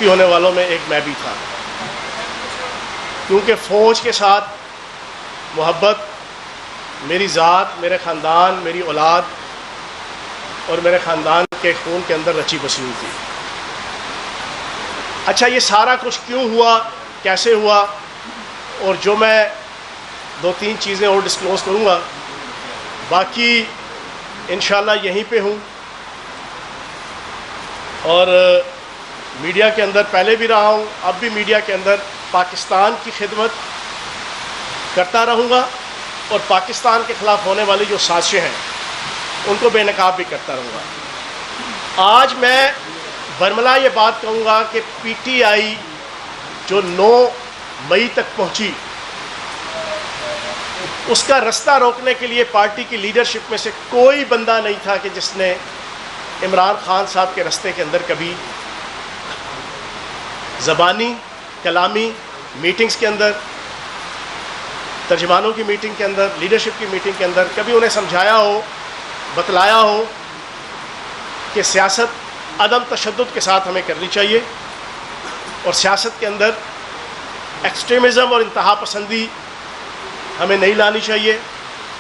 ہونے والوں میں ایک میں بھی تھا، کیونکہ فوج کے ساتھ محبت میری ذات، میرے خاندان، میری اولاد اور میرے خاندان کے خون کے اندر رچی بسی ہوئی تھی۔ اچھا، یہ سارا کچھ کیوں ہوا، کیسے ہوا، اور جو میں 2-3 چیزیں اور ڈسکلوز کروں گا، باقی انشاءاللہ یہیں پہ ہوں، اور میڈیا کے اندر پہلے بھی رہا ہوں، اب بھی میڈیا کے اندر پاکستان کی خدمت کرتا رہوں گا، اور پاکستان کے خلاف ہونے والی جو سازشیں ہیں ان کو بے نقاب بھی کرتا رہوں گا۔ آج میں برملا یہ بات کہوں گا کہ پی ٹی آئی جو 9 مئی تک پہنچی، اس کا رستہ روکنے کے لیے پارٹی کی لیڈرشپ میں سے کوئی بندہ نہیں تھا کہ جس نے عمران خان صاحب کے رستے کے اندر کبھی زبانی، کلامی، میٹنگز کے اندر، ترجمانوں کی میٹنگ کے اندر، لیڈرشپ کی میٹنگ کے اندر کبھی انہیں سمجھایا ہو، بتلایا ہو کہ سیاست عدم تشدد کے ساتھ ہمیں کرنی چاہیے، اور سیاست کے اندر ایکسٹریمزم اور انتہا پسندی ہمیں نہیں لانی چاہیے۔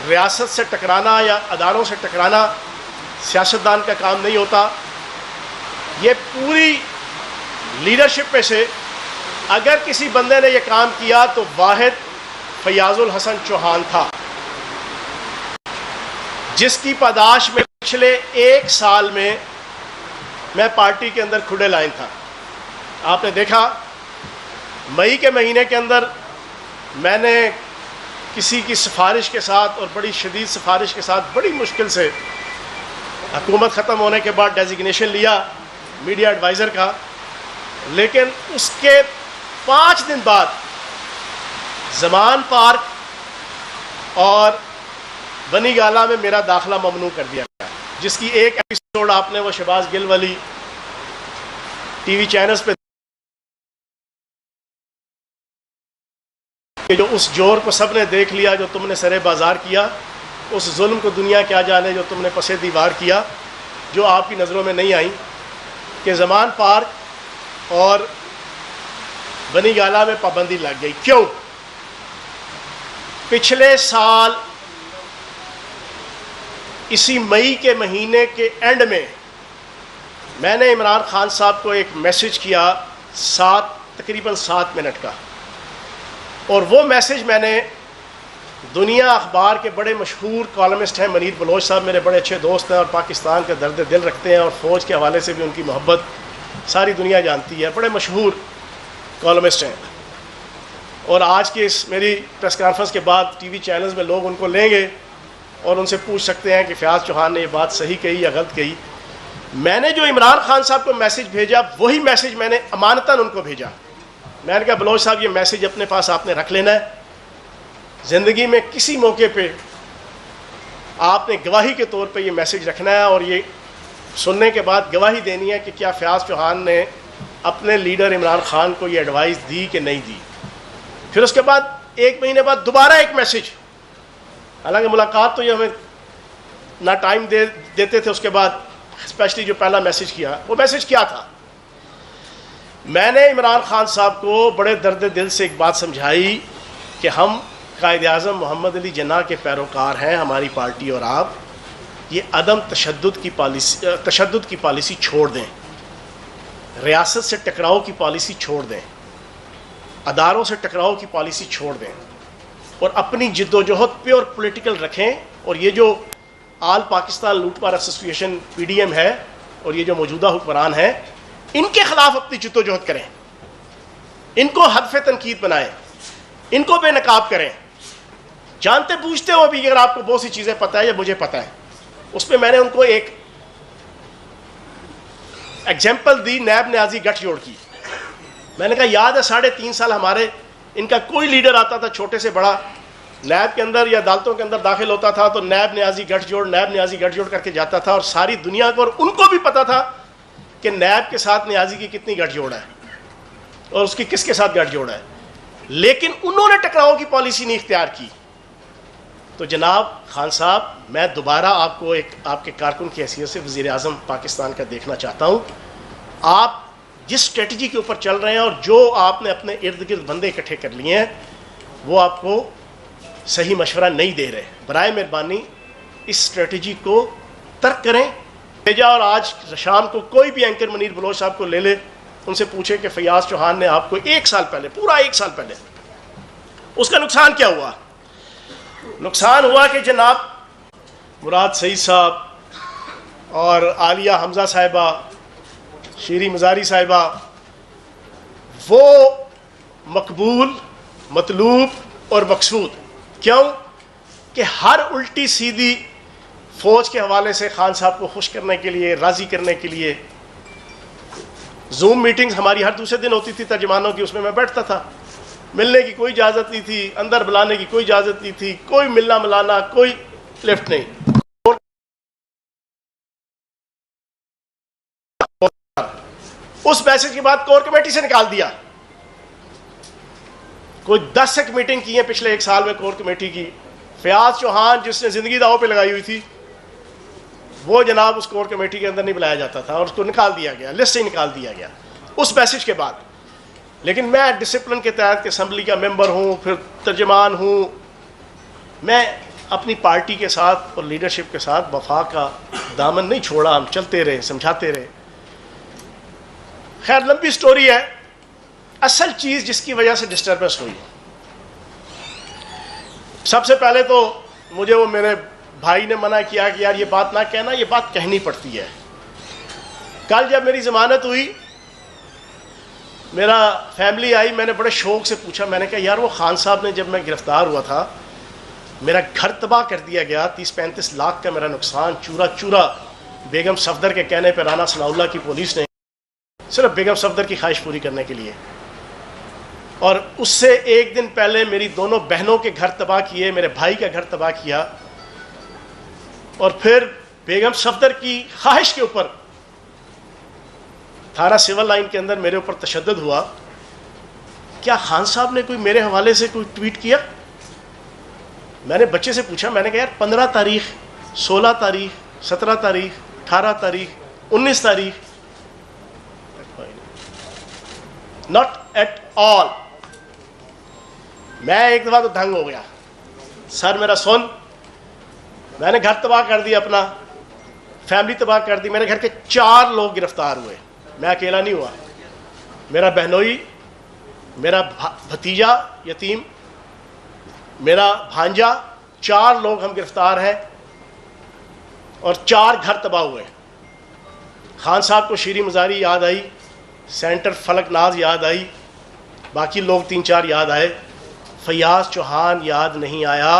ریاست سے ٹکرانا یا اداروں سے ٹکرانا سیاستدان کا کام نہیں ہوتا۔ یہ پوری لیڈرشپ میں سے اگر کسی بندے نے یہ کام کیا تو واحد فیاض الحسن چوہان تھا، جس کی پاداش میں پچھلے 1 سال میں پارٹی کے اندر کھڑے لائن تھا۔ آپ نے دیکھا مئی کے مہینے کے اندر میں نے کسی کی سفارش کے ساتھ اور بڑی شدید سفارش کے ساتھ بڑی مشکل سے حکومت ختم ہونے کے بعد ڈیزیگنیشن لیا میڈیا ایڈوائزر کا، لیکن اس کے 5 دن بعد زمان پارک اور بنی گالہ میں میرا داخلہ ممنوع کر دیا گیا، جس کی ایک ایپیسوڈ آپ نے وہ شہباز گل والی ٹی وی چینلز پہ کہ جو اس جور کو سب نے دیکھ لیا جو تم نے سرے بازار کیا، اس ظلم کو دنیا کیا جانے جو تم نے پسے دیوار کیا، جو آپ کی نظروں میں نہیں آئیں، کہ زمان پارک اور بنی گالہ میں پابندی لگ گئی۔ کیوں؟ پچھلے سال اسی مئی کے مہینے کے اینڈ میں نے عمران خان صاحب کو ایک میسج کیا تقریباً 7 منٹ کا، اور وہ میسج میں نے دنیا اخبار کے بڑے مشہور کالمسٹ ہیں منیر بلوچ صاحب، میرے بڑے اچھے دوست ہیں اور پاکستان کا درد دل رکھتے ہیں، اور فوج کے حوالے سے بھی ان کی محبت ساری دنیا جانتی ہے، بڑے مشہور کالمسٹ ہیں، اور آج کی اس میری پریس کانفرنس کے بعد ٹی وی چینلز میں لوگ ان کو لیں گے اور ان سے پوچھ سکتے ہیں کہ فیاض چوہان نے یہ بات صحیح کہی یا غلط کہی۔ میں نے جو عمران خان صاحب کو میسج بھیجا وہی میسج میں نے امانتاً ان کو بھیجا۔ میں نے کہا بلوچ صاحب یہ میسج اپنے پاس آپ نے رکھ لینا ہے، زندگی میں کسی موقع پہ آپ نے گواہی کے طور پہ یہ میسج رکھنا ہے، اور یہ سننے کے بعد گواہی دینی ہے کہ کیا فیاض چوہان نے اپنے لیڈر عمران خان کو یہ ایڈوائز دی کہ نہیں دی۔ پھر اس کے بعد 1 مہینے بعد دوبارہ ایک میسج، حالانکہ ملاقات تو یہ ہمیں نہ ٹائم دیتے تھے، اس کے بعد اسپیشلی جو پہلا میسج کیا، وہ میسج کیا تھا؟ میں نے عمران خان صاحب کو بڑے درد دل سے ایک بات سمجھائی کہ ہم قائد اعظم محمد علی جناح کے پیروکار ہیں، ہماری پارٹی اور آپ، یہ عدم تشدد کی پالیسی چھوڑ دیں، ریاست سے ٹکراؤ کی پالیسی چھوڑ دیں، اداروں سے ٹکراؤ کی پالیسی چھوڑ دیں، اور اپنی جد و جہد پیور پولیٹیکل رکھیں، اور یہ جو آل پاکستان لوٹ مار ایسوسی ایشن PDM ہے اور یہ جو موجودہ حکمران ہیں، ان کے خلاف اپنی جد و جہد کریں، ان کو ہدف تنقید بنائیں، ان کو بے نقاب کریں، جانتے بوجھتے ہو بھی اگر آپ کو بہت سی چیزیں پتہ ہے یا مجھے پتہ ہے۔ اس پہ میں نے ان کو ایک ایگزامپل دی نیب نیازی گٹھ جوڑ کی۔ میں نے کہا یاد ہے 3.5 سال ہمارے ان کا کوئی لیڈر آتا تھا چھوٹے سے بڑا نیب کے اندر یا عدالتوں کے اندر داخل ہوتا تھا تو نیب نیازی گٹھ جوڑ کر کے جاتا تھا، اور ساری دنیا کو اور ان کو بھی پتا تھا کہ نیب کے ساتھ نیازی کی کتنی گٹھ جوڑ ہے اور اس کی کس کے ساتھ گٹھ جوڑ ہے، لیکن انہوں نے ٹکراؤ کی پالیسی نہیں اختیار کی۔ تو جناب خان صاحب، میں دوبارہ آپ کو ایک آپ کے کارکن کی حیثیت سے وزیر اعظم پاکستان کا دیکھنا چاہتا ہوں۔ آپ جس اسٹریٹجی کے اوپر چل رہے ہیں اور جو آپ نے اپنے ارد گرد بندے اکٹھے کر لیے ہیں وہ آپ کو صحیح مشورہ نہیں دے رہے. برائے مہربانی اس اسٹریٹجی کو ترک کریں. بھیجا اور آج شام کو کوئی بھی اینکر منیر بلوچ صاحب کو لے لے, ان سے پوچھے کہ فیاض چوہان نے آپ کو 1 سال پہلے, پورا 1 سال پہلے, اس کا نقصان کیا ہوا؟ نقصان ہوا کہ جناب مراد سعید صاحب اور عالیہ حمزہ صاحبہ, شیری مزاری صاحبہ, وہ مقبول, مطلوب اور مقصود. کیوں؟ کہ ہر الٹی سیدھی فوج کے حوالے سے خان صاحب کو خوش کرنے کے لیے, راضی کرنے کے لیے زوم میٹنگز ہماری ہر دوسرے دن ہوتی تھی ترجمانوں کی, اس میں بیٹھتا تھا. ملنے کی کوئی اجازت نہیں تھی, اندر بلانے کی کوئی اجازت نہیں تھی, کوئی ملنا ملانا, کوئی لفٹ نہیں. اس میسج کے بعد کور کمیٹی سے نکال دیا. کوئی 10 ایک میٹنگ کی ہیں پچھلے 1 سال میں کور کمیٹی کی. فیاض چوہان جس نے زندگی داؤ پہ لگائی ہوئی تھی وہ جناب اس کور کمیٹی کے اندر نہیں بلایا جاتا تھا اور اس کو نکال دیا گیا, لسٹ سے نکال دیا گیا اس میسج کے بعد. لیکن میں ڈسپلن کے تحت اسمبلی کا ممبر ہوں, پھر ترجمان ہوں, میں اپنی پارٹی کے ساتھ اور لیڈرشپ کے ساتھ وفا کا دامن نہیں چھوڑا. ہم چلتے رہے, سمجھاتے رہے. خیر لمبی سٹوری ہے. اصل چیز جس کی وجہ سے ڈسٹربنس ہوئی, سب سے پہلے تو مجھے وہ میرے بھائی نے منع کیا کہ یار یہ بات نہ کہنا, یہ بات کہنی پڑتی ہے. کل جب میری ضمانت ہوئی, میرا فیملی آئی, میں نے بڑے شوق سے پوچھا, میں نے کہا یار وہ خان صاحب نے جب میں گرفتار ہوا تھا میرا گھر تباہ کر دیا گیا, 30-35 لاکھ کا میرا نقصان چورا چورا بیگم صفدر کے کہنے پہ رانا ثناء اللہ کی پولیس نے, صرف بیگم صفدر کی خواہش پوری کرنے کے لیے. اور اس سے 1 دن پہلے میری دونوں بہنوں کے گھر تباہ کیے, میرے بھائی کا گھر تباہ کیا, اور پھر بیگم صفدر کی خواہش کے اوپر تھانہ سول لائن کے اندر میرے اوپر تشدد ہوا. کیا خان صاحب نے کوئی میرے حوالے سے کوئی ٹویٹ کیا؟ میں نے بچے سے پوچھا, میں نے کہا یار 15 تاریخ, 16 تاریخ, 17 تاریخ, 18 تاریخ, 19 تاریخ, not at all. میں ایک دفعہ تو دھنگ ہو گیا, سر میرا سن, میں نے گھر تباہ کر دیا, اپنا فیملی تباہ کر دی. میرے گھر کے 4 لوگ گرفتار ہوئے, میں اکیلا نہیں ہوا. میرا بہنوئی, میرا بھتیجا یتیم, میرا بھانجا, 4 لوگ ہم گرفتار ہیں اور 4 گھر تباہ ہوئے. خان صاحب کو شیری مزاری یاد آئی, سینٹر فلک ناز یاد آئی, باقی لوگ 3-4 یاد آئے. فیاض چوہان یاد نہیں آیا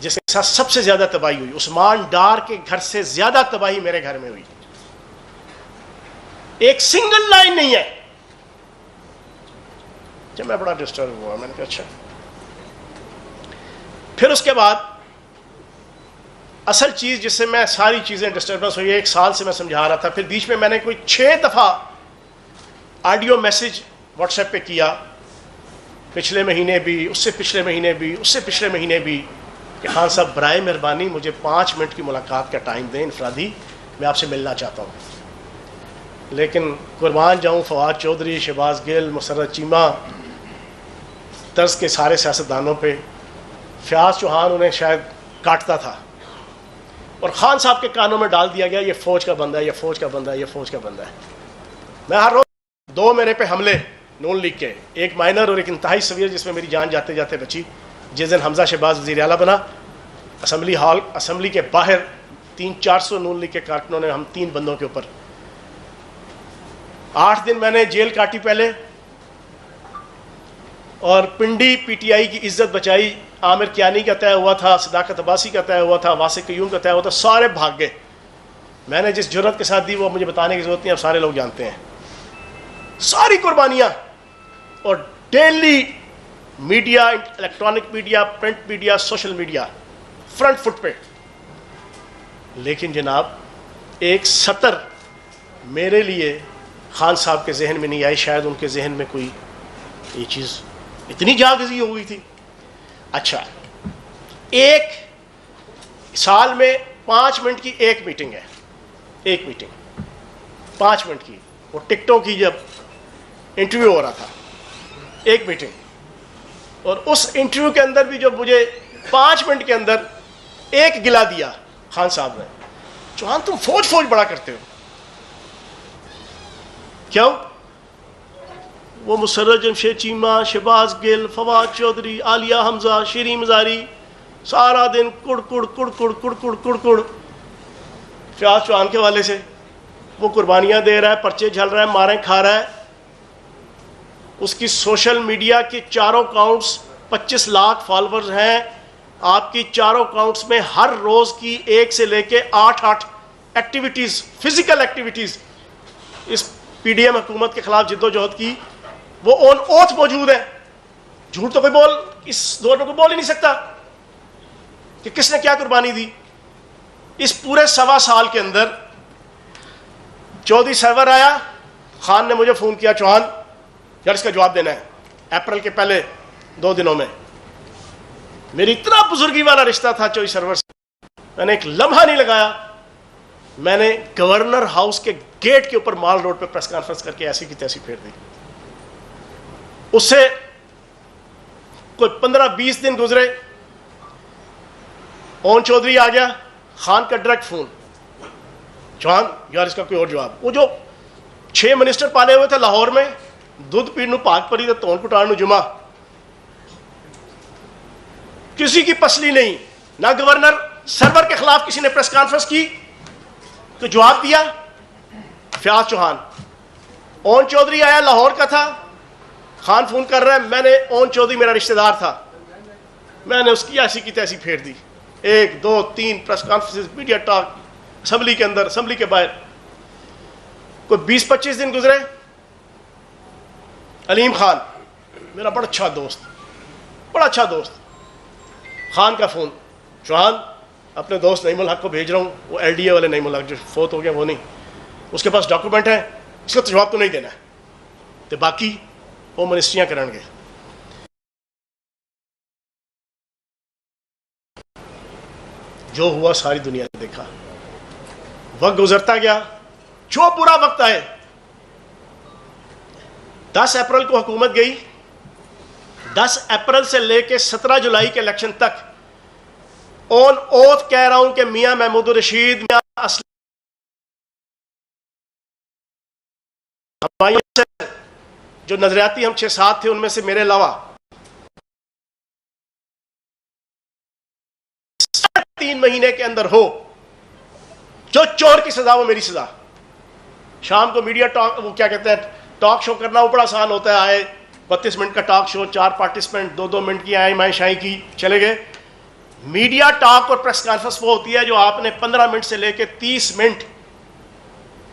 جس کے ساتھ سب سے زیادہ تباہی ہوئی. عثمان ڈار کے گھر سے زیادہ تباہی میرے گھر میں ہوئی. ایک سنگل لائن نہیں ہے. جب میں بڑا ڈسٹرب ہوا, میں نے کہا اچھا. پھر اس کے بعد اصل چیز جس سے میں ساری چیزیں ڈسٹربنس ہوئی, 1 سال سے میں سمجھا رہا تھا, پھر بیچ میں نے کوئی 6 دفعہ آڈیو میسج واٹس ایپ پہ کیا, پچھلے مہینے بھی, اس سے پچھلے مہینے بھی, اس سے پچھلے مہینے بھی, کہ خان صاحب برائے مہربانی مجھے 5 منٹ کی ملاقات کا ٹائم دیں انفرادی, میں آپ سے ملنا چاہتا ہوں. لیکن قربان جاؤں فواد چودھری, شہباز گل, مسرت چیمہ طرز کے سارے سیاستدانوں پہ. فیاض چوہان انہیں شاید کاٹتا تھا اور خان صاحب کے کانوں میں ڈال دیا گیا یہ فوج کا بندہ ہے, یہ فوج کا بندہ ہے, یہ فوج کا بندہ ہے. میں ہر روز 2 میرے پہ حملے نون لیگ کے, ایک مائنر اور ایک انتہائی سویر جس میں میری جان جاتے جاتے بچی. جس دن حمزہ شہباز وزیر اعلیٰ بنا, اسمبلی ہال, اسمبلی کے باہر 300-400 نون لیگ کے کارکنوں نے ہم 3 بندوں کے اوپر 8 دن میں نے جیل کاٹی پہلے, اور پنڈی پی ٹی آئی کی عزت بچائی. عامر کیانی کا طے ہوا تھا, صداقت عباسی کا طے ہوا تھا, واسق قیوم کا طے ہوا تھا, سارے بھاگ گئے. میں نے جس جرأت کے ساتھ دی وہ مجھے بتانے کی ضرورت نہیں, اب سارے لوگ جانتے ہیں. ساری قربانیاں, اور daily media, electronic media, print media, social media front foot پہ. لیکن جناب ایک سطر میرے لیے خان صاحب کے ذہن میں نہیں آئی. شاید ان کے ذہن میں کوئی یہ چیز اتنی جاگزی ہو گئی تھی. اچھا, 1 سال میں 5 منٹ کی ایک میٹنگ ہے, ایک میٹنگ 5 منٹ کی. وہ ٹکٹوں کی جب انٹرویو ہو رہا تھا ایک میٹنگ, اور اس انٹرویو کے اندر بھی جو مجھے 5 منٹ کے اندر ایک گلا دیا خان صاحب نے, چوہان تم فوج بڑا کرتے ہو کیوں؟ وہ مسرت جمشید چیمہ, شہباز گل, فواد چودھری, عالیہ حمزہ, شیریں مزاری, سارا دن کڑ کڑ فیاض چوہان کے والے سے وہ قربانیاں دے رہا ہے, پرچے جھل رہا ہے, ماریں کھا رہا ہے. اس کی سوشل میڈیا کی چاروں اکاؤنٹس 25 لاکھ فالورز ہیں. آپ کی چاروں اکاؤنٹس میں ہر روز کی 1 سے لے کے 8 ایکٹیویٹیز, فزیکل ایکٹیویٹیز اس پی ڈی ایم حکومت کے خلاف جد و جہد کی وہ آن اوتھ موجود ہے. جھوٹ تو کوئی اس دور میں کوئی بول ہی نہیں سکتا کہ کس نے کیا قربانی دی. اس پورے 1.25 سال کے اندر چودھری سرور آیا, خان نے مجھے فون کیا, چوہان یار اس کا جواب دینا ہے اپریل کے پہلے 2 دنوں میں. میری اتنا بزرگی والا رشتہ تھا چودھری سرور سے, میں نے ایک لمحہ نہیں لگایا, میں نے گورنر ہاؤس کے گیٹ کے اوپر مال روڈ پہ پریس کانفرنس کر کے ایسی کی تیسی پھیر دی. اس سے کوئی 15-20 دن گزرے, اون چودھری آ گیا, خان کا ڈائریکٹ فون, چوہان یار اس کا کوئی اور جواب. وہ جو 6 منسٹر پالے ہوئے تھے لاہور میں, دودھ پیڑ پاک پری تون کٹان جمعہ, کسی کی پسلی نہیں. نہ گورنر سرور کے خلاف کسی نے پریس کانفرنس کی تو جواب دیا فیاض چوہان. اون چودھری آیا, لاہور کا تھا, خان فون کر رہا ہے, میں نے اون چودھری میرا رشتہ دار تھا, میں نے اس کی ایسی کی تیسی پھیر دی. 1 2 3 press conference, media talk, assembly کے اندر, اسمبلی کے باہر. کوئی 20-25 دن گزرے, علیم خان میرا بڑا اچھا دوست, خان کا فون, چوہان اپنے دوست نعیم الحق کو بھیج رہا ہوں, وہ ایل ڈی اے والے نعیم الحق جو فوت ہو گیا وہ نہیں, اس کے پاس ڈاکومنٹ ہے, اس کا جواب تو نہیں دینا ہے, تو باقی وہ منسٹریاں کریں گے. جو ہوا ساری دنیا نے دیکھا. وقت گزرتا گیا, جو برا وقت آئے. 10 اپریل کو حکومت گئی, 10 اپریل سے لے کے 17 جولائی کے الیکشن تک آن اوتھ کہہ رہا ہوں کہ میاں محمود الرشید, میاں جو نظریاتی ہم 6-7 تھے ان میں سے میرے علاوہ 3 مہینے کے اندر ہو, جو چور کی سزا وہ میری سزا. شام کو میڈیا ٹاک, وہ کیا کہتے ہیں, ٹاک شو کرنا وہ بڑا آسان ہوتا ہے. آئے 32 منٹ کا ٹاک شو, 4 پارٹیسپینٹ 2-2 منٹ کی آئے مائیں شائیں کی, چلے گئے. میڈیا ٹاک اور پریس کانفرنس وہ ہوتی ہے جو آپ نے 15 منٹ سے لے کے 30 منٹ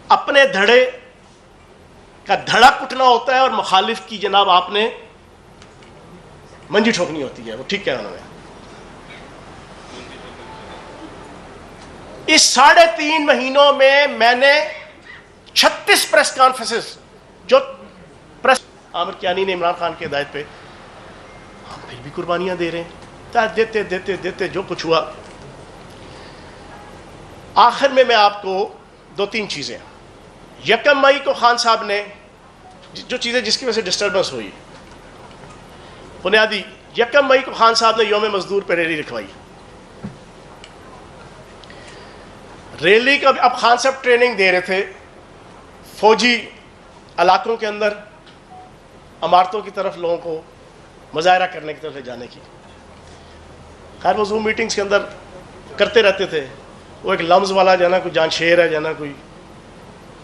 اپنے دھڑے کا دھڑا کٹنا ہوتا ہے اور مخالف کی جناب آپ نے منجی ٹھوکنی ہوتی ہے. وہ ٹھیک کہا انہوں نے. اس 3.5 مہینوں میں نے 36 پریس کانفرنسز, جو پریس عامر کیانی نے عمران خان کی ہدایت پہ, ہم پھر بھی قربانیاں دے رہے ہیں, دیتے جو کچھ ہوا. آخر میں آپ کو 2-3 چیزیں, 1 مئی کو خان صاحب نے جو چیزیں جس کی وجہ سے ڈسٹربنس ہوئی, بنیادی 1 مئی کو خان صاحب نے یوم مزدور پہ ریلی رکھوائی. ریلی کا اب خان صاحب ٹریننگ دے رہے تھے فوجی علاقوں کے اندر عمارتوں کی طرف لوگوں کو مظاہرہ کرنے کی طرف لے جانے کی. خیر وہ زوم میٹنگز کے اندر کرتے رہتے تھے. وہ ایک لمز والا جو ہے نا, کوئی جان شیر ہے جو ہے نا, کوئی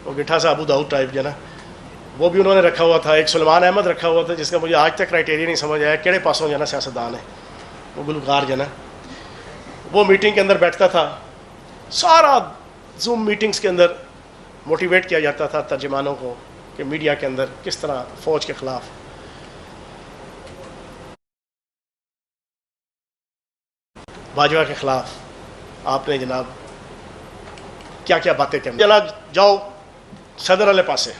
وہ گٹھا سا ابو داؤد ٹائپ جو ہے نا, وہ بھی انہوں نے رکھا ہوا تھا. ایک سلمان احمد رکھا ہوا تھا جس کا مجھے آج تک کرائٹیریا نہیں سمجھ آیا کیڑے پاسوں جو ہے نا سیاستدان ہے, وہ گلوکار جو ہے نا, وہ میٹنگ کے اندر بیٹھتا تھا. سارا زوم میٹنگز کے اندر موٹیویٹ کیا جاتا تھا ترجمانوں کو کہ میڈیا کے اندر کس طرح فوج کے خلاف باجوہ کے خلاف آپ نے جناب کیا کیا باتیں کرنی. جناب جاؤ صدر والے پاسے.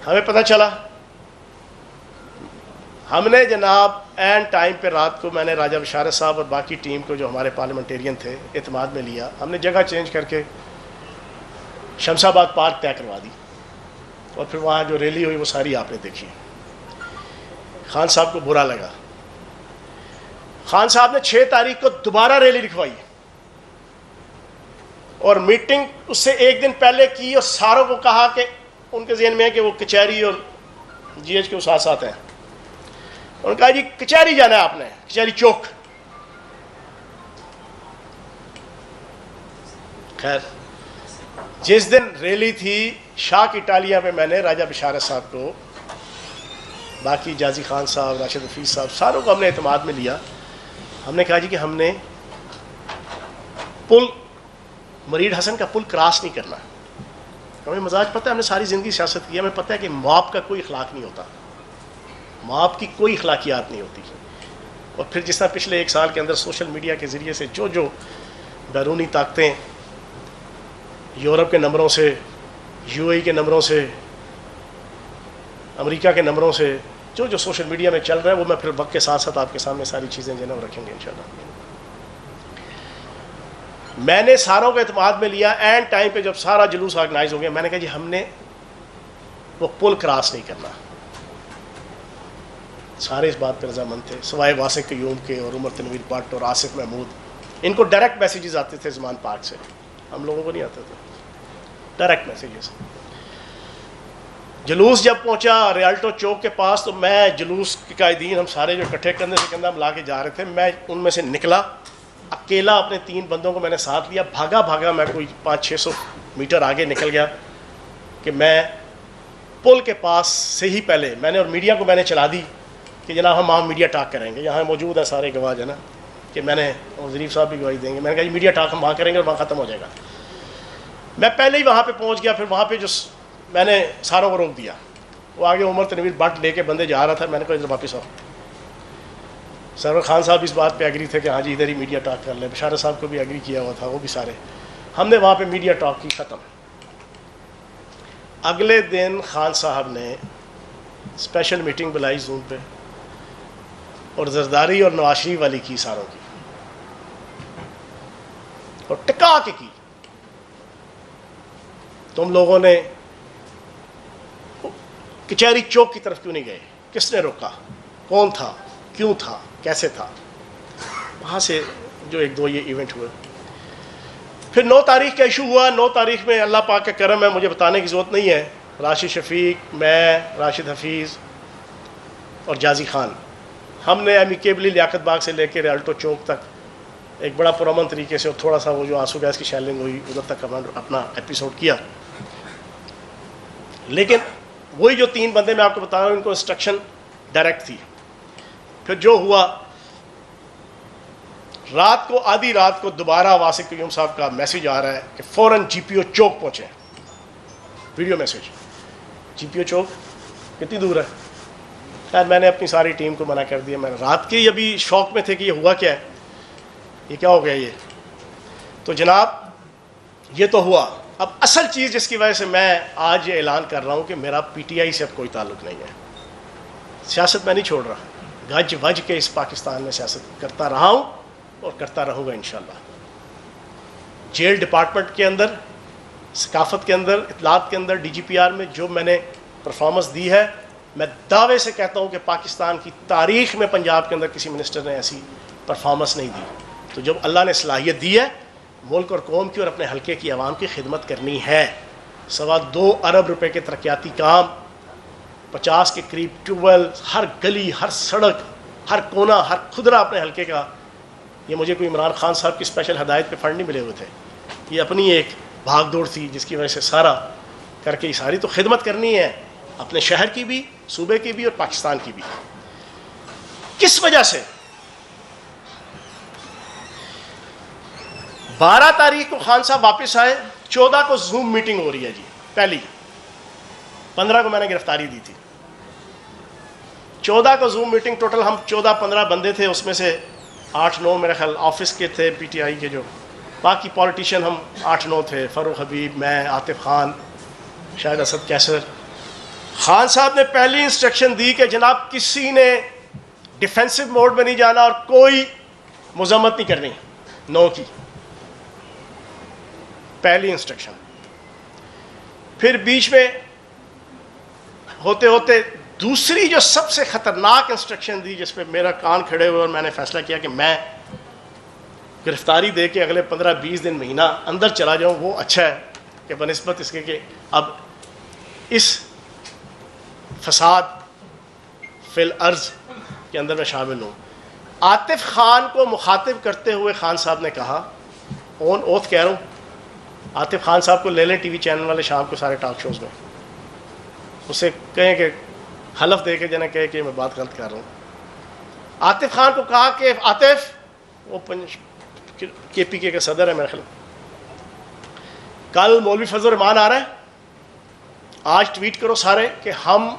ہمیں پتہ چلا, ہم نے جناب این ٹائم پہ رات کو میں نے راجہ بشارت صاحب اور باقی ٹیم کو جو ہمارے پارلیمنٹیرین تھے اعتماد میں لیا. ہم نے جگہ چینج کر کے شمس آباد پارک طے کروا دی. اور پھر وہاں جو ریلی ہوئی وہ ساری آپ نے دیکھی. خان صاحب کو برا لگا. خان صاحب نے 6 تاریخ کو دوبارہ ریلی لکھوائی اور میٹنگ اس سے ایک دن پہلے کی اور ساروں کو کہا کہ ان کے ذہن میں ہے کہ وہ کچہری اور جی ایچ کے ساتھ ساتھ ہیں. انہوں نے کہا جی کچہری جانا ہے آپ نے, کچہری چوک. خیر جس دن ریلی تھی شاک اٹالیا میں میں نے راجہ بشارت صاحب کو, باقی جازی خان صاحب, راشد حفیظ صاحب, ساروں کو ہم نے اعتماد میں لیا. ہم نے کہا جی کہ ہم نے پل مرید حسن کا پل کراس نہیں کرنا. ہمیں مزاج پتہ ہے, ہم نے ساری زندگی سیاست کی ہے, ہمیں پتہ ہے کہ مواب کا کوئی اخلاق نہیں ہوتا, مواب کی کوئی اخلاقیات نہیں ہوتی. اور پھر جس طرح پچھلے 1 سال کے اندر سوشل میڈیا کے ذریعے سے جو بیرونی طاقتیں یورپ کے نمبروں سے, یو اے ای کے نمبروں سے, امریکہ کے نمبروں سے جو سوشل میڈیا میں چل رہا ہے, وہ میں پھر وقت کے ساتھ ساتھ آپ کے سامنے ساری چیزیں جو ہے نا رکھیں گے انشاءاللہ. میں نے ساروں کو اعتماد میں لیا. اینڈ ٹائم پہ جب سارا جلوس آرگنائز ہو گیا, میں نے کہا جی ہم نے وہ پل کراس نہیں کرنا. سارے اس بات پہ رضامند تھے سوائے واسق قیوم کے اور عمر تنویر بٹ اور آصف محمود. ان کو ڈائریکٹ میسیجز آتے تھے زمان پاک سے, ہم لوگوں کو نہیں آتے تھے ڈائریکٹ میسیجز. جلوس جب پہنچا ریالٹو چوک کے پاس تو میں جلوس کے قائدین ہم سارے جو اکٹھے کندھے سے کندھا ملا کے جا رہے تھے, میں ان میں سے نکلا اکیلا, اپنے 3 بندوں کو میں نے ساتھ لیا, بھاگا میں کوئی 500-600 میٹر آگے نکل گیا کہ میں پل کے پاس سے ہی پہلے میں نے اور میڈیا کو میں نے چلا دی کہ جناب ہم وہاں میڈیا ٹاک کریں گے. یہاں موجود ہیں سارے گواہ جو ہے نا, کہ میں نے ظریف صاحب بھی گواہی دیں گے. میں نے کہا جی میڈیا ٹاک ہم وہاں کریں گے اور وہاں ختم ہو جائے گا. میں پہلے ہی وہاں پہ پہنچ گیا. پھر وہاں پہ جو میں نے ساروں کو روک دیا, وہ آگے عمر تنویر بٹ لے کے بندے جا رہا تھا. میں نے کہا ادھر واپس آؤ. سرور خان صاحب اس بات پہ ایگری تھے کہ ہاں جی ادھر ہی میڈیا ٹاک کر لیں. بشارت صاحب کو بھی ایگری کیا ہوا تھا, وہ بھی سارے. ہم نے وہاں پہ میڈیا ٹاک کی, ختم. اگلے دن خان صاحب نے اسپیشل میٹنگ بلائی زوم پہ اور زرداری اور نواز شریف والی کی ساروں کی, اور ٹکا کے کی. تم لوگوں نے کچہری چوک کی طرف کیوں نہیں گئے, کس نے روکا, کون تھا, کیوں تھا, کیسے تھا. وہاں سے جو 1-2 یہ ایونٹ ہوئے. پھر 9 تاریخ کا ایشو ہوا. 9 تاریخ میں اللہ پاک کا کرم ہے, مجھے بتانے کی ضرورت نہیں ہے, راشد شفیق, میں, راشد حفیظ اور جازی خان, ہم نے امیکیبلی لیاقت باغ سے لے کے ریالٹو چوک تک ایک بڑا پرامن طریقے سے, اور تھوڑا سا وہ جو آنسو گیس کی شیلنگ ہوئی ادھر تک اپنا ایپیسوڈ کیا. لیکن وہی جو 3 بندے میں آپ کو بتا رہا ہوں, ان کو انسٹرکشن ڈائریکٹ تھی. پھر جو ہوا, رات کو آدھی رات کو دوبارہ واسق قیوم صاحب کا میسیج آ رہا ہے کہ فوراً جی پی او چوک پہنچیں. ویڈیو میسیج, جی پی او چوک کتنی دور ہے. خیر میں نے اپنی ساری ٹیم کو منع کر دیا. میں رات کے ابھی شوق میں تھے کہ یہ ہوا کیا ہے, یہ کیا ہو گیا یہ. تو جناب یہ تو ہوا. اب اصل چیز جس کی وجہ سے میں آج یہ اعلان کر رہا ہوں کہ میرا پی ٹی آئی سے اب کوئی تعلق نہیں ہے. سیاست میں نہیں چھوڑ رہا, گج وج کے اس پاکستان میں سیاست کرتا رہا ہوں اور کرتا رہوں گا انشاءاللہ. جیل ڈپارٹمنٹ کے اندر, ثقافت کے اندر, اطلاعات کے اندر, ڈی جی پی آر میں جو میں نے پرفارمنس دی ہے, میں دعوے سے کہتا ہوں کہ پاکستان کی تاریخ میں پنجاب کے اندر کسی منسٹر نے ایسی پرفارمنس نہیں دی. تو جب اللہ نے صلاحیت دی ہے ملک اور قوم کی اور اپنے حلقے کی عوام کی خدمت کرنی ہے, 2.25 ارب روپے کے ترقیاتی کام, 50 کے قریب ٹیوب ویل, ہر گلی, ہر سڑک, ہر کونا, ہر خدرہ اپنے حلقے کا. یہ مجھے کوئی عمران خان صاحب کی اسپیشل ہدایت پہ فنڈ نہیں ملے ہوئے تھے, یہ اپنی ایک بھاگ دوڑ تھی جس کی وجہ سے سارا کر کے ساری تو خدمت کرنی ہے اپنے شہر کی بھی, صوبے کی بھی اور پاکستان کی بھی. کس وجہ سے 12 تاریخ کو خان صاحب واپس آئے, 14 کو زوم میٹنگ ہو رہی ہے جی پہلی, 15 کو میں نے گرفتاری دی تھی. 14 کو زوم میٹنگ, ٹوٹل ہم 14-15 بندے تھے, اس میں سے 8-9 میرے خیال آفس کے تھے پی ٹی آئی کے, جو باقی پولیٹیشین ہم 8-9 تھے, فاروق حبیب, میں, عاطف خان, شاید اسد کیسر. خان صاحب نے پہلی انسٹرکشن دی کہ جناب کسی نے ڈیفینسو موڈ میں نہیں جانا اور کوئی مذمت نہیں کرنی, نو کی پہلی انسٹرکشن. پھر بیچ میں ہوتے ہوتے دوسری جو سب سے خطرناک انسٹرکشن دی جس پہ میرا کان کھڑے ہوئے اور میں نے فیصلہ کیا کہ میں گرفتاری دے کے اگلے 15-20 دن مہینہ اندر چلا جاؤں، وہ اچھا ہے کہ بنسبت اس کے کہ اب اس فساد فی الارض کے اندر میں شامل ہوں۔ عاطف خان کو مخاطب کرتے ہوئے خان صاحب نے کہا، اون اوتھ کہہ رہا ہوں، عاطف خان صاحب کو لے لیں ٹی وی چینل والے شام کو سارے ٹاک شوز میں، اسے کہیں کہ حلف دے کے جنہیں کہے کہ میں بات غلط کر رہا ہوں۔ عاطف خان کو کہا کہ عاطف، وہ کے پی کے صدر ہے میرے خیال، کل مولوی فضل الرحمان آ رہا ہے، آج ٹویٹ کرو سارے کہ ہم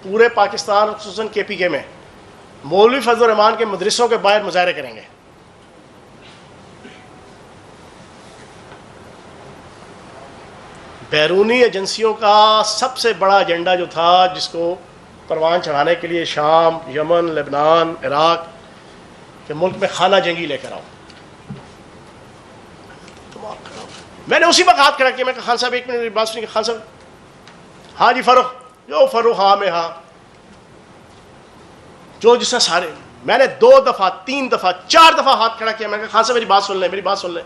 پورے پاکستان خصوصاً کے پی کے میں مولوی فضل الرحمان کے مدرسوں کے باہر مظاہرے کریں گے۔ بیرونی ایجنسیوں کا سب سے بڑا ایجنڈا جو تھا، جس کو پروان چڑھانے کے لیے شام، یمن، لبنان، عراق کے ملک میں خانہ جنگی لے کر آؤ، میں نے اسی وقت ہاتھ کھڑا کیا، میں کہا خان صاحب ایک منٹ میری بات سنیے۔ خان صاحب ہاں جی فروخ، جو فروخ ہاں میں ہاں، جو جس سے سارے، میں نے 2 دفعہ 3 دفعہ 4 دفعہ ہاتھ کھڑا کیا، میں نے کہا خان صاحب میری بات سن لیں، میری بات سن لیں۔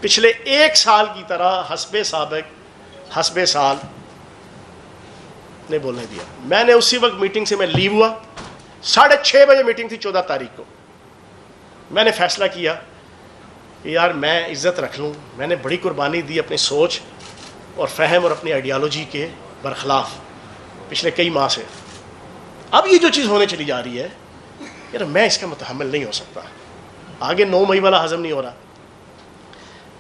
پچھلے 1 سال کی طرح حسب سابق حسب سال نے بولنے دیا۔ میں نے اسی وقت میٹنگ سے میں لیو ہوا، 6:30 بجے میٹنگ تھی 14 تاریخ کو۔ میں نے فیصلہ کیا کہ یار میں عزت رکھ لوں، میں نے بڑی قربانی دی اپنی سوچ اور فہم اور اپنی آئیڈیالوجی کے برخلاف پچھلے کئی ماہ سے۔ اب یہ جو چیز ہونے چلی جا رہی ہے یار، میں اس کا متحمل نہیں ہو سکتا، آگے 9 مئی والا ہضم نہیں ہو رہا۔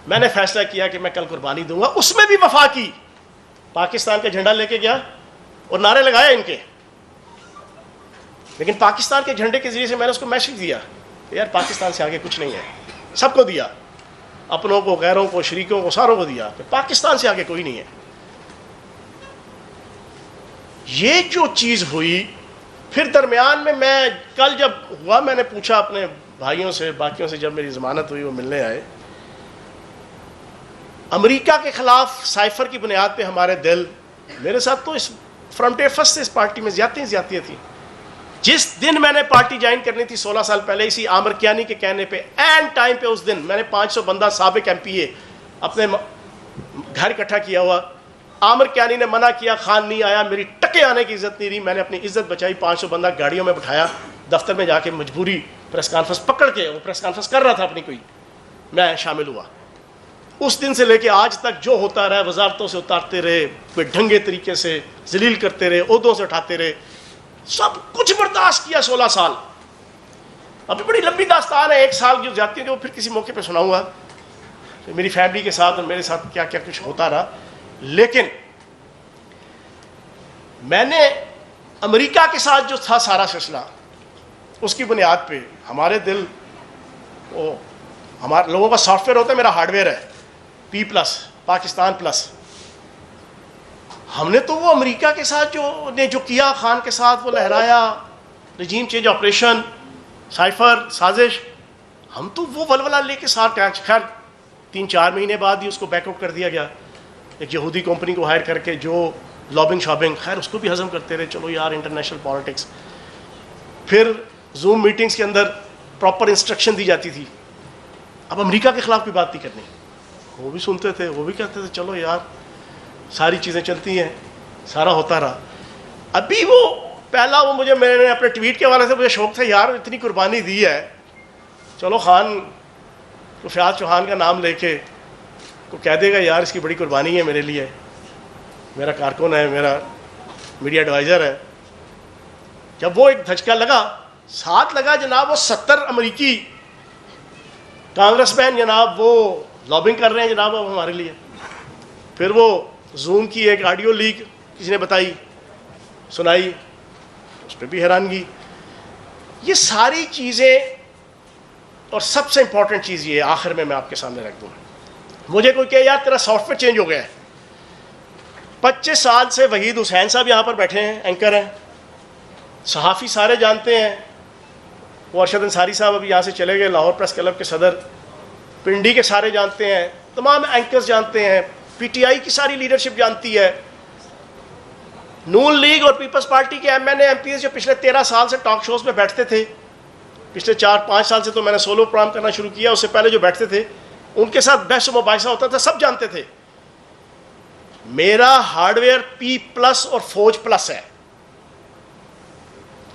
میں نے فیصلہ کیا کہ میں کل قربانی دوں گا، اس میں بھی وفا کی، پاکستان کا جھنڈا لے کے گیا اور نعرے لگائے ان کے، لیکن پاکستان کے جھنڈے کے ذریعے سے میں نے اس کو میسج دیا کہ یار پاکستان سے آگے کچھ نہیں ہے، سب کو دیا، اپنوں کو، غیروں کو، شریکوں کو، ساروں کو دیا کہ پاکستان سے آگے کوئی نہیں ہے۔ یہ جو چیز ہوئی، پھر درمیان میں کل جب ہوا میں نے پوچھا اپنے بھائیوں سے، باقیوں سے، جب میری ضمانت ہوئی وہ ملنے آئے، امریکہ کے خلاف سائفر کی بنیاد پہ ہمارے دل، میرے ساتھ تو اس فرام ڈے فرسٹ سے اس پارٹی میں زیادتیاں تھیں۔ جس دن میں نے پارٹی جوائن کرنی تھی 16 سال پہلے، اسی عامر کیانی کے کہنے پہ اینڈ ٹائم پہ اس دن میں نے 500 بندہ سابق ایم پی اے اپنے گھر اکٹھا کیا ہوا۔ عامر کیانی نے منع کیا، خان نہیں آیا، میری ٹکے آنے کی عزت نہیں رہی، میں نے اپنی عزت بچائی، 500 بندہ گاڑیوں میں بٹھایا، دفتر میں جا کے مجبوری پریس کانفرنس پکڑ کے، وہ پریس کانفرنس کر رہا تھا اپنی کوئی، میں شامل ہوا۔ اس دن سے لے کے آج تک جو ہوتا رہا، وزارتوں سے اتارتے رہے، کوئی ڈھنگے طریقے سے ذلیل کرتے رہے، عہدوں سے اٹھاتے رہے، سب کچھ برداشت کیا 16 سال۔ ابھی بڑی لمبی داستان ہے 1 سال جو جاتی ہے، جو پھر کسی موقع پہ سناؤں گا میری فیملی کے ساتھ اور میرے ساتھ کیا کیا کچھ ہوتا رہا۔ لیکن میں نے امریکہ کے ساتھ جو تھا سارا سلسلہ، اس کی بنیاد پہ ہمارے دل، وہ ہمارے لوگوں کا سافٹ ویئر ہوتا ہے، میرا ہارڈ ویئر ہے P+، پاکستان پلس۔ ہم نے تو وہ امریکہ کے ساتھ جو کیا، خان کے ساتھ وہ لہرایا، رجیم چینج آپریشن، سائفر، سازش، ہم تو وہ ولولہ لے کے ساتھ، خیر 3-4 مہینے بعد ہی اس کو بیک آؤٹ کر دیا گیا، ایک یہودی کمپنی کو ہائر کر کے، جو لابنگ شابنگ، خیر اس کو بھی ہضم کرتے رہے، چلو یار انٹرنیشنل پالیٹکس۔ پھر زوم میٹنگز کے اندر پراپر انسٹرکشن دی جاتی تھی، اب امریکہ کے خلاف کوئی بات نہیں کرنی، وہ بھی سنتے تھے، وہ بھی کہتے تھے چلو یار ساری چیزیں چلتی ہیں، سارا ہوتا رہا۔ ابھی وہ پہلا وہ میں نے اپنے ٹویٹ کے حوالے سے مجھے شوق تھا یار اتنی قربانی دی ہے، چلو خان کو فیاض چوہان کا نام لے کے کو کہہ دے گا یار اس کی بڑی قربانی ہے میرے لیے، میرا کارکن ہے، میرا میڈیا ایڈوائزر ہے۔ جب وہ ایک دھچکا لگا، ساتھ لگا جناب وہ 70 امریکی کانگریس مین جناب وہ لابنگ کر رہے ہیں جناب اب ہمارے لیے۔ پھر وہ زوم کی ایک آڈیو لیک کسی نے بتائی، سنائی، اس پہ بھی حیرانگی۔ یہ ساری چیزیں، اور سب سے امپورٹنٹ چیز یہ ہے آخر میں آپ کے سامنے رکھ دوں، مجھے کوئی کہ یار تیرا سافٹ ویئر چینج ہو گیا ہے۔ 25 سال سے وحید حسین صاحب یہاں پر بیٹھے ہیں، اینکر ہیں، صحافی سارے جانتے ہیں، وہ ارشد انصاری صاحب ابھی یہاں سے چلے گئے، لاہور پریس کلب کے صدر، پنڈی کے سارے جانتے ہیں، تمام اینکرز جانتے ہیں، پی ٹی آئی کی ساری لیڈرشپ جانتی ہے، نون لیگ اور پیپلز پارٹی کے M N A M P جو پچھلے 13 سال سے ٹاک شوز میں بیٹھتے تھے، پچھلے 4-5 سال سے تو میں نے سولو پروگرام کرنا شروع کیا، اس سے پہلے جو بیٹھتے تھے ان کے ساتھ بحث و مباحثہ ہوتا تھا، سب جانتے تھے میرا ہارڈ ویئر پی پلس اور فوج پلس ہے.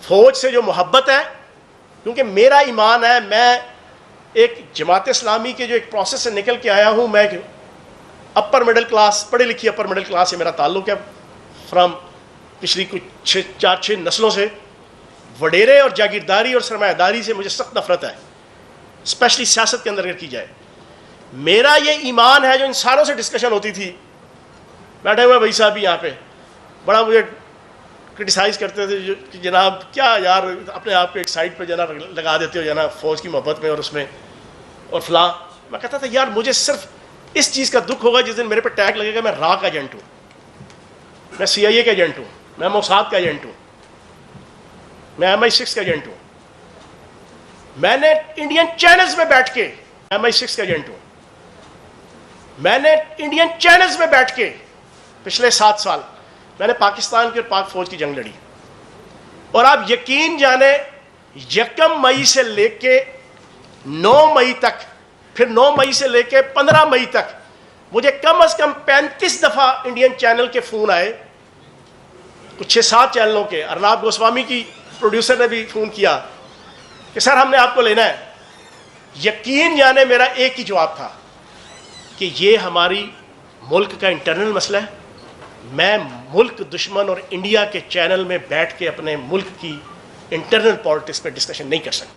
فوج سے جو محبت ہے، کیونکہ میرا ایمان ہے، میں ایک جماعت اسلامی کے جو ایک پروسیس سے نکل کے آیا ہوں، میں اپر مڈل کلاس، پڑھی لکھی اپر مڈل کلاس سے میرا تعلق ہے، فرام پچھلی کچھ 4-6 نسلوں سے. وڈیرے اور جاگیرداری اور سرمایہ داری سے مجھے سخت نفرت ہے، اسپیشلی سیاست کے اندر اگر کی جائے. میرا یہ ایمان ہے، جو ان ساروں سے ڈسکشن ہوتی تھی، بیٹھے ہوئے بھائی صاحب بھی یہاں پہ بڑا مجھے کرٹیسائز کرتے تھے کہ جناب کیا یار اپنے آپ کو ایک سائڈ پہ جناب لگا دیتے ہو جناب فوج کی محبت میں اور اس میں اور فلاں. میں کہتا تھا یار مجھے صرف اس چیز کا دکھ ہوگا جس دن میرے پہ ٹیگ لگے گا میں را کا ایجنٹ ہوں، میں سی آئی اے کا ایجنٹ ہوں، میں موساد کا ایجنٹ ہوں، میں MI6 کا ایجنٹ ہوں. میں نے انڈین چینلز میں بیٹھ کے MI6 کا ایجنٹ ہوں. میں نے انڈین چینلز میں بیٹھ کے پچھلے 7 سال میں نے پاکستان کی اور پاک فوج کی جنگ لڑی. اور آپ یقین جانیں 1 مئی سے لے کے 9 مئی تک، پھر 9 مئی سے لے کے 15 مئی تک مجھے کم از کم 35 دفعہ انڈین چینل کے فون آئے، کچھ 6-7 چینلوں کے. ارناب گوسوامی کی پروڈیوسر نے بھی فون کیا کہ سر ہم نے آپ کو لینا ہے. یقین جانے میرا ایک ہی جواب تھا کہ یہ ہماری ملک کا انٹرنل مسئلہ ہے. میں ملک دشمن اور انڈیا کے چینل میں بیٹھ کے اپنے ملک کی انٹرنل پالیٹکس پہ ڈسکشن نہیں کر سکتا.